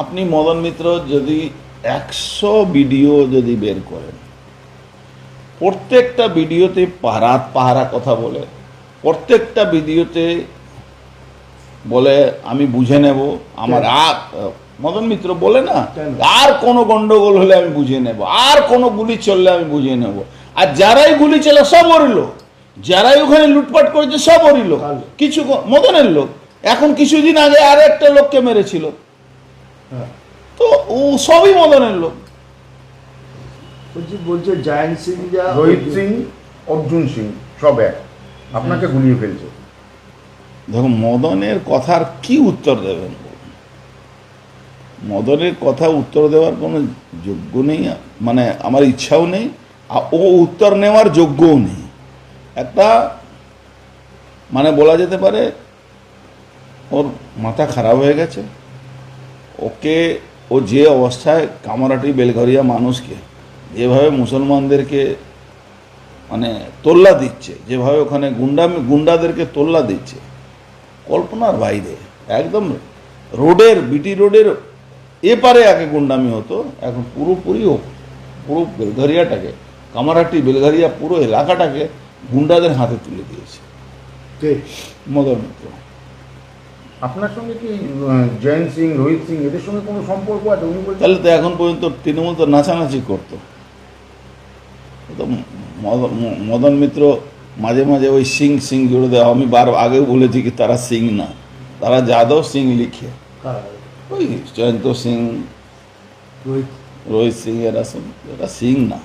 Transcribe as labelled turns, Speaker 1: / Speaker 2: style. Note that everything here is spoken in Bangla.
Speaker 1: আপনি মদন মিত্র যদি 100 ভিডিও যদি বের করেন, প্রত্যেকটা ভিডিওতে রাত পাহারা কথা বলে, প্রত্যেকটা ভিডিওতে বলে আমি বুঝে নেব আমার মদন মিত্র বলে না আর কোনো গন্ডগোল হলে আমি বুঝিয়ে নেব, আর কোনো গুলি চললে আমি বুঝিয়ে নেব। আর যারাই গুলি চলে সব ওরই লোক, যারাই ওখানে লুটপাট করেছে সব ওরই লোক, কিছু মদনের লোক। এখন কিছুদিন আগে আর একটা লোককে মেরেছিল, তো ও সবই মদনের লোক।
Speaker 2: বলছে জয়ন্ত সিং,
Speaker 3: রোহিত সিং, অর্জুন সিং সব এক, আপনাকে গুলিয়ে ফেলছে।
Speaker 1: দেখুন, মদনের কথার কি উত্তর দেবেন? মদনের কথা উত্তর দেওয়ার কোনো যোগ্য নেই, মানে আমার ইচ্ছাও নেই, আর ও উত্তর নেওয়ার যোগ্যও নেই। একটা মানে বলা যেতে পারে ওর মাথা খারাপ হয়ে গেছে। ওকে ও যে অবস্থায় কামারহাটি বেলঘরিয়া মানুষকে যেভাবে মুসলমানদেরকে মানে তোল্লা দিচ্ছে, যেভাবে ওখানে গুন্ডাদেরকে তোল্লা দিচ্ছে, কল্পনার বাইরে। একদম রোডের বিটি রোডের এপারে আগে গুন্ডামি হতো, এখন পুরোপুরি পুরো বেলঘরিয়াটাকে, কামারহাটি বেলঘরিয়া পুরো এলাকাটাকে গুন্ডাদের হাতে তুলে দিয়েছে মদন মিত্র।
Speaker 3: আপনার সঙ্গে কি জয়ন্ত সিং, রোহিত সিং এদের সঙ্গে কোনো সম্পর্ক আছে? উনি বলছেন
Speaker 1: তাহলে তো এখন পর্যন্ত তৃণমূল তো নাচানাচি করতো। তো মদন মিত্র মাঝে মাঝে ওই সিং সিং জুড়ে দেওয়া, আমি আগেও বলেছি কি তারা সিং না, তারা যাদব সিং লিখে, ওই জয়ন্ত সিং, রোহিত সিং, এরা সিং না।